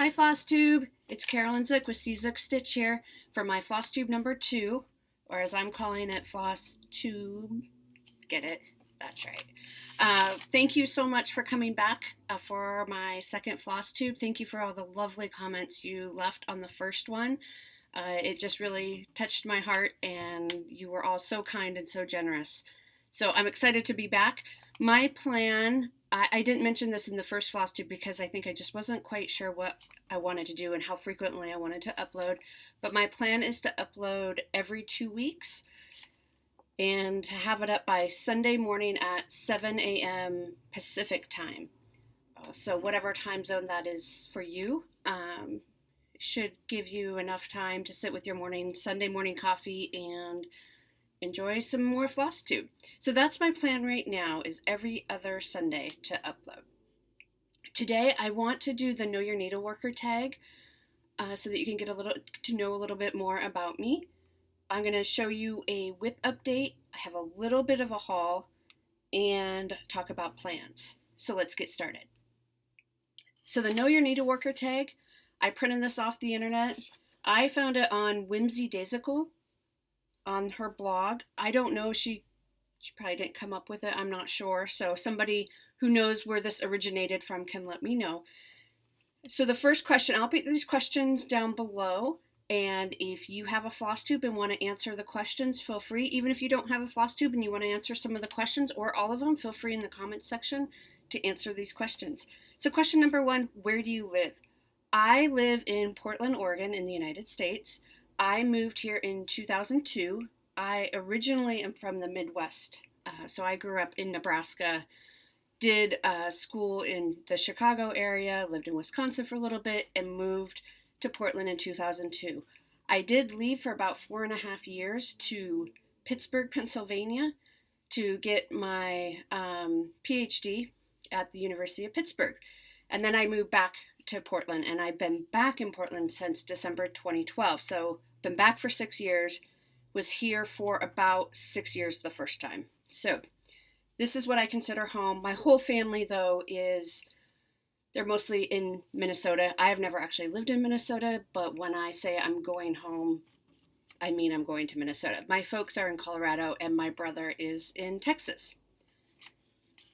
Hi FlossTube, it's Carolyn Zook with Zook Stitch here for my FlossTube number 2, or as I'm calling it, FlossTube. Get it? That's right. Thank you so much for coming back for my second FlossTube. Thank you for all the lovely comments you left on the first one. It just really touched my heart, and you were all so kind and so generous. So I'm excited to be back. My plan, I didn't mention this in the first FlossTube because I think I just wasn't quite sure what I wanted to do and how frequently I wanted to upload. But my plan is to upload every 2 weeks and to have it up by Sunday morning at 7 a.m. Pacific time. So whatever time zone that is for you, should give you enough time to sit with your Sunday morning coffee and enjoy some more FlossTube. So that's my plan right now, is every other Sunday to upload. Today I want to do the Know Your Needleworker tag so that you can get to know a little bit more about me. I'm going to show you a whip update. I have a little bit of a haul and talk about plans. So let's get started. So the Know Your Needleworker tag, I printed this off the internet. I found it on Whimsy Daisical on her blog. I don't know, she probably didn't come up with it, I'm not sure. So somebody who knows where this originated from can let me know. So the first question, I'll put these questions down below, and if you have a FlossTube and want to answer the questions, feel free. Even if you don't have a FlossTube and you want to answer some of the questions or all of them, feel free in the comments section to answer these questions. So question number 1, where do you live? I live in Portland, Oregon in the United States. I moved here in 2002. I originally am from the Midwest, so I grew up in Nebraska, did school in the Chicago area, lived in Wisconsin for a little bit, and moved to Portland in 2002. I did leave for about 4.5 years to Pittsburgh, Pennsylvania, to get my PhD at the University of Pittsburgh. And then I moved back to Portland, and I've been back in Portland since December 2012. So been back for 6 years, was here for about 6 years the first time. So this is what I consider home. My whole family, though, they're mostly in Minnesota. I have never actually lived in Minnesota, but when I say I'm going home, I mean I'm going to Minnesota. My folks are in Colorado, and my brother is in Texas.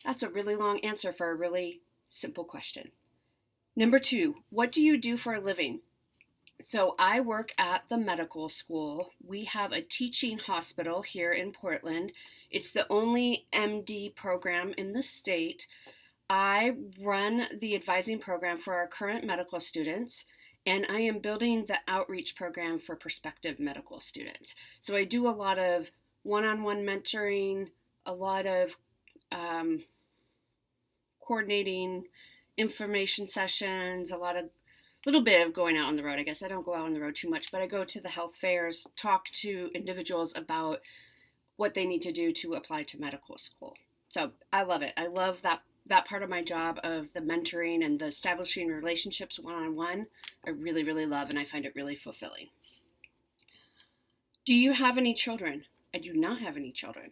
That's a really long answer for a really simple question. Number 2, what do you do for a living? So I work at the medical school. We have a teaching hospital here in Portland. It's the only MD program in the state. I run the advising program for our current medical students, and I am building the outreach program for prospective medical students. So I do a lot of one-on-one mentoring, a lot of coordinating information sessions, little bit of going out on the road. I guess I don't go out on the road too much, but I go to the health fairs, talk to individuals about what they need to do to apply to medical school. So I love it. I love that part of my job of the mentoring and the establishing relationships one-on-one. I really, really love, and I find it really fulfilling. Do you have any children? I do not have any children.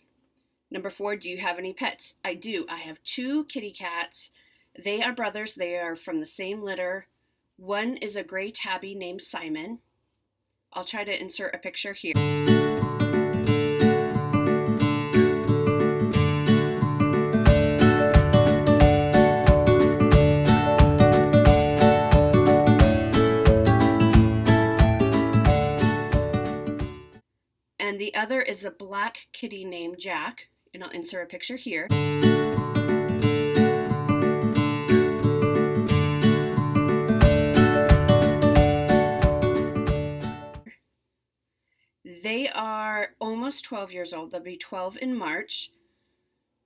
Number 4, do you have any pets? I do. I have 2 kitty cats. They are brothers. They are from the same litter. One is a gray tabby named Simon. I'll try to insert a picture here. And the other is a black kitty named Jack, and I'll insert a picture here. They are almost 12 years old. They'll be 12 in March.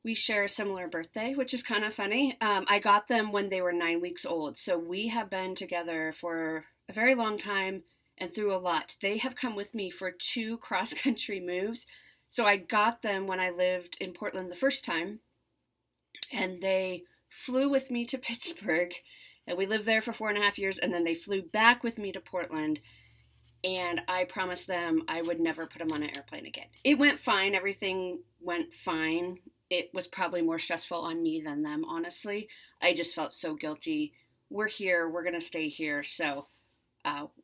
We share a similar birthday, which is kind of funny. I got them when they were 9 weeks old. So we have been together for a very long time and through a lot. They have come with me for 2 cross-country moves. So I got them when I lived in Portland the first time, and they flew with me to Pittsburgh, and we lived there for 4.5 years, and then they flew back with me to Portland. And I promised them I would never put them on an airplane again. It went fine. Everything went fine. It was probably more stressful on me than them, honestly. I just felt so guilty we're here. We're gonna stay here. So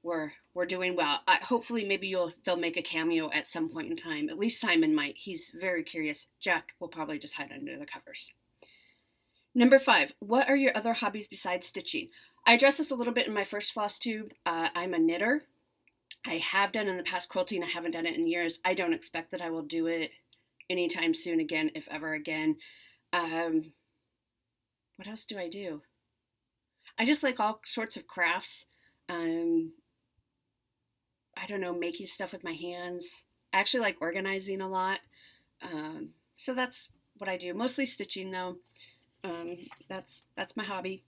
we're doing well. Hopefully, maybe they'll make a cameo at some point in time. At least Simon might. He's very curious. Jack will probably just hide under the covers. Number 5. What are your other hobbies besides stitching? I addressed this a little bit in my first Flosstube. I'm a knitter. I have done in the past quilting. I haven't done it in years. I don't expect that I will do it anytime soon again, if ever again. What else do I do? I just like all sorts of crafts. I don't know, making stuff with my hands. I actually like organizing a lot. So that's what I do. Mostly stitching though. That's my hobby.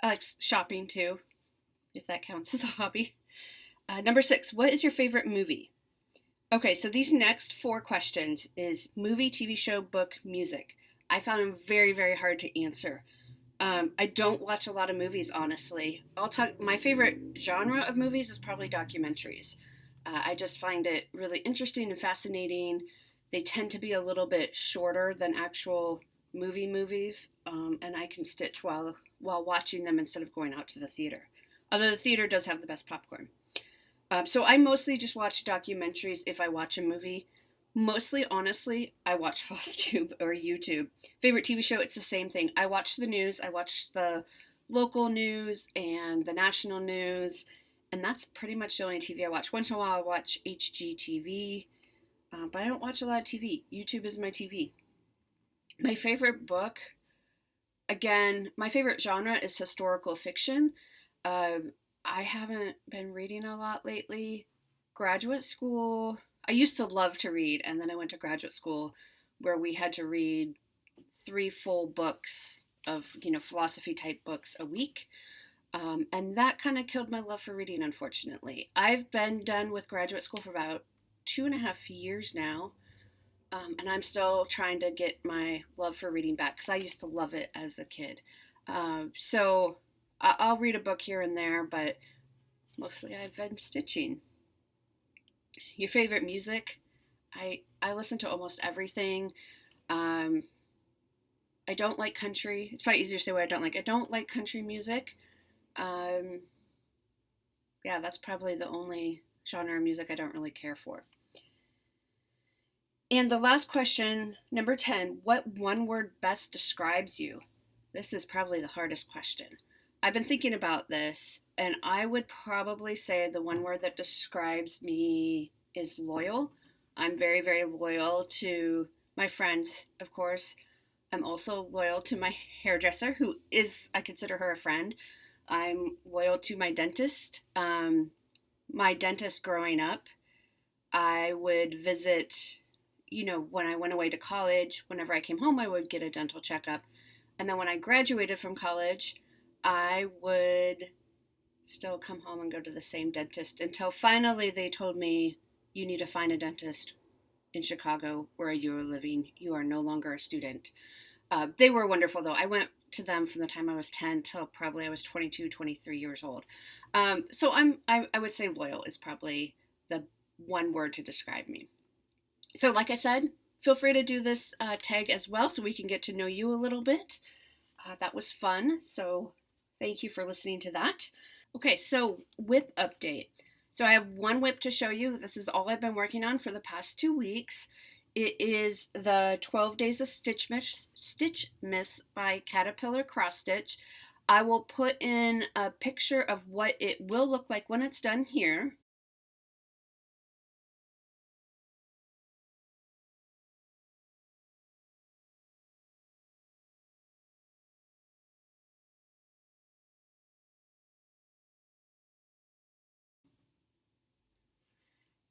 I like shopping too, if that counts as a hobby. Number 6, what is your favorite movie? Okay, so these next 4 questions is movie, TV show, book, music. I found them very, very hard to answer. I don't watch a lot of movies, honestly. My favorite genre of movies is probably documentaries. I just find it really interesting and fascinating. They tend to be a little bit shorter than actual movies, and I can stitch while watching them instead of going out to the theater. Although the theater does have the best popcorn. So I mostly just watch documentaries if I watch a movie. Mostly, honestly, I watch FlossTube or YouTube. Favorite TV show, it's the same thing. I watch the news. I watch the local news and the national news, and that's pretty much the only TV I watch. Once in a while, I watch HGTV, but I don't watch a lot of TV. YouTube is my TV. My favorite book, again, my favorite genre is historical fiction. I haven't been reading a lot lately. Graduate school, I used to love to read, and then I went to graduate school where we had to read 3 full books of, philosophy type books a week. And that kind of killed my love for reading, unfortunately. I've been done with graduate school for about 2.5 years now. And I'm still trying to get my love for reading back because I used to love it as a kid. So I'll read a book here and there, but mostly I've been stitching. Your favorite music? I listen to almost everything. I don't like country. It's probably easier to say what I don't like. I don't like country music. Yeah, that's probably the only genre of music I don't really care for. And the last question, number 10, what one word best describes you? This is probably the hardest question. I've been thinking about this, and I would probably say the one word that describes me is loyal. I'm very, very loyal to my friends, of course. I'm also loyal to my hairdresser, I consider her a friend. I'm loyal to my dentist. My dentist growing up, I would visit, when I went away to college, whenever I came home, I would get a dental checkup. And then when I graduated from college, I would still come home and go to the same dentist until finally they told me, you need to find a dentist in Chicago where you are living. You are no longer a student. They were wonderful, though. I went to them from the time I was 10 till probably I was 22, 23 years old. So I would say loyal is probably the one word to describe me. So like I said, feel free to do this tag as well so we can get to know you a little bit. That was fun. So thank you for listening to that. Okay, so whip update. So I have one whip to show you. This is all I've been working on for the past 2 weeks. It is the 12 Days of Stitchmas by Caterpillar Cross Stitch. I will put in a picture of what it will look like when it's done here.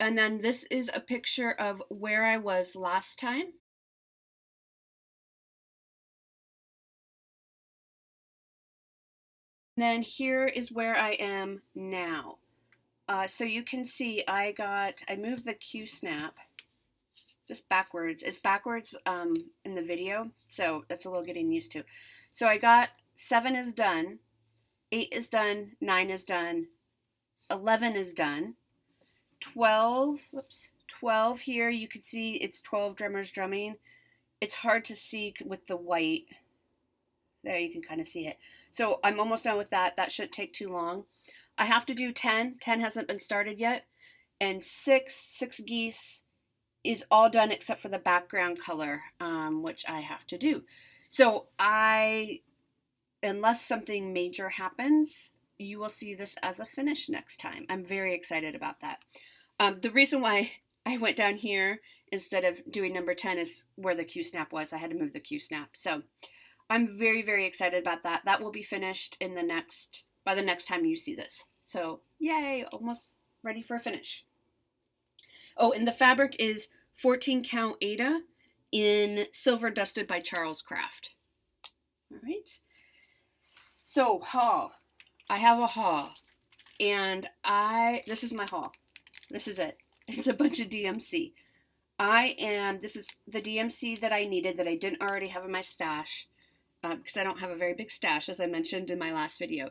And then this is a picture of where I was last time. And then here is where I am now. So you can see I moved the Q-snap just backwards. It's backwards in the video, so that's a little getting used to. So I got 7 is done, 8 is done, 9 is done, 11 is done, 12 here, you can see it's 12 drummers drumming. It's hard to see with the white. There you can kind of see it. So I'm almost done with that. That shouldn't take too long. I have to do 10. 10 hasn't been started yet. And six geese is all done except for the background color, which I have to do. So unless something major happens, you will see this as a finish next time. I'm very excited about that. The reason why I went down here instead of doing number 10 is where the Q-snap was. I had to move the Q-snap. So I'm very, very excited about that. That will be finished by the next time you see this. So yay, almost ready for a finish. Oh, and the fabric is 14 count Aida in silver dusted by Charles Craft. All right. So haul. I have a haul, and this is my haul. This is it. It's a bunch of DMC. This is the DMC that I needed that I didn't already have in my stash, because I don't have a very big stash, as I mentioned in my last video.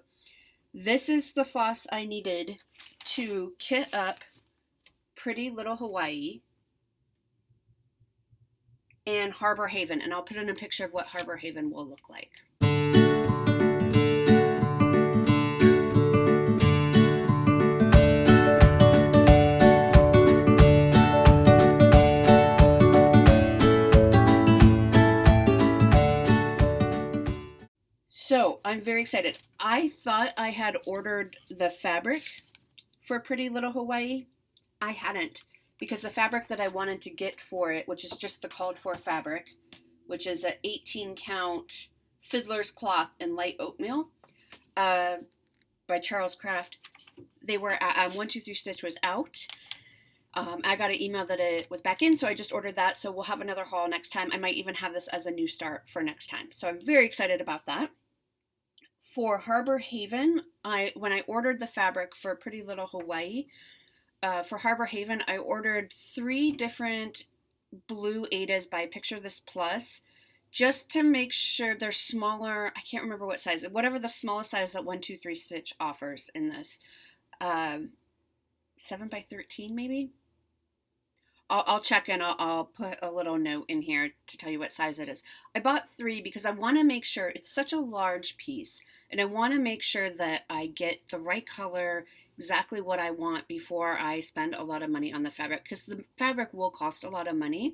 This is the floss I needed to kit up Pretty Little Hawaii and Harbor Haven, and I'll put in a picture of what Harbor Haven will look like. So I'm very excited. I thought I had ordered the fabric for Pretty Little Hawaii. I hadn't, because the fabric that I wanted to get for it, which is just the called for fabric, which is an 18 count fiddler's cloth in light oatmeal by Charles Craft. They were at 123 Stitch was out. I got an email that it was back in, so I just ordered that. So we'll have another haul next time. I might even have this as a new start for next time. So I'm very excited about that. For Harbor Haven, when I ordered the fabric for Pretty Little Hawaii, for Harbor Haven, I ordered 3 different blue Aidas by Picture This Plus, just to make sure they're smaller. I can't remember what size, whatever the smallest size that 123 Stitch offers in this. 7 by 13 maybe? I'll check and I'll put a little note in here to tell you what size it is. I bought 3 because I want to make sure, it's such a large piece, and I want to make sure that I get the right color, exactly what I want before I spend a lot of money on the fabric, because the fabric will cost a lot of money,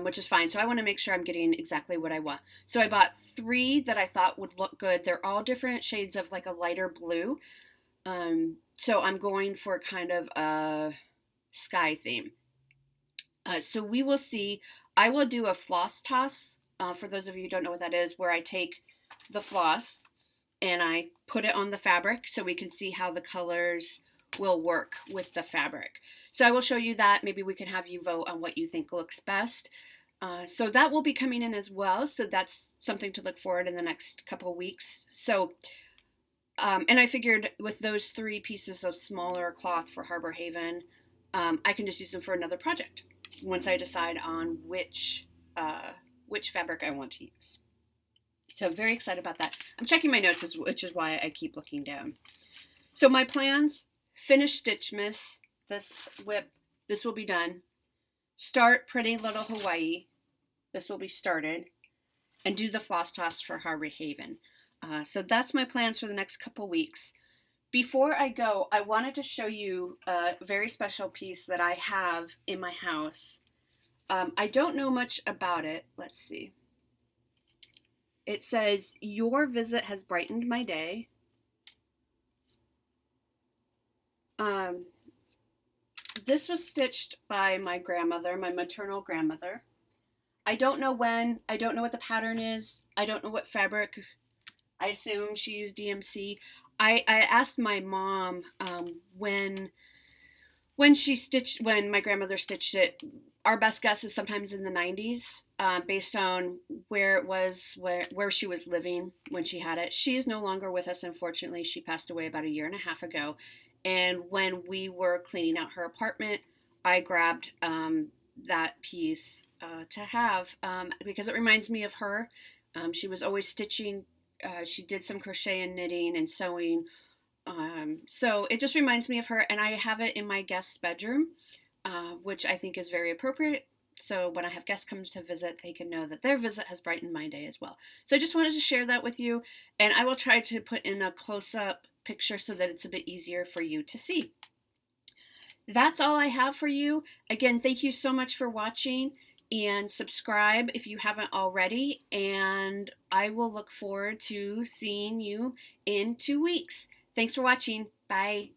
which is fine. So I want to make sure I'm getting exactly what I want. So I bought 3 that I thought would look good. They're all different shades of like a lighter blue. So I'm going for kind of a sky theme. So we will see. I will do a floss toss, for those of you who don't know what that is, where I take the floss and I put it on the fabric so we can see how the colors will work with the fabric. So I will show you that. Maybe we can have you vote on what you think looks best. So that will be coming in as well. So that's something to look forward in the next couple of weeks. So, and I figured with those 3 pieces of smaller cloth for Harbor Haven, I can just use them for another project once I decide on which fabric I want to use. So I'm very excited about that. I'm checking my notes, which is why I keep looking down. So my plans: finish Stitchmas, this whip, this will be done. Start Pretty Little Hawaii, this will be started. And do the floss toss for Harbor Haven. So that's my plans for the next couple weeks. Before I go, I wanted to show you a very special piece that I have in my house. I don't know much about it. Let's see. It says, "Your visit has brightened my day." This was stitched by my grandmother, my maternal grandmother. I don't know when. I don't know what the pattern is. I don't know what fabric. I assume she used DMC. I asked my mom when my grandmother stitched it. Our best guess is sometimes in the 90s, based on where it was, where she was living when she had it. She is no longer with us, unfortunately. She passed away about 1.5 years ago. And when we were cleaning out her apartment, I grabbed that piece to have, because it reminds me of her. She was always stitching. She did some crochet and knitting and sewing. So it just reminds me of her, and I have it in my guest bedroom, which I think is very appropriate So when I have guests come to visit, they can know that their visit has brightened my day as well. So I just wanted to share that with you, and I will try to put in a close-up picture so that it's a bit easier for you to see. That's all I have for you. Again, thank you so much for watching, and subscribe if you haven't already, and I will look forward to seeing you in 2 weeks. Thanks for watching. Bye.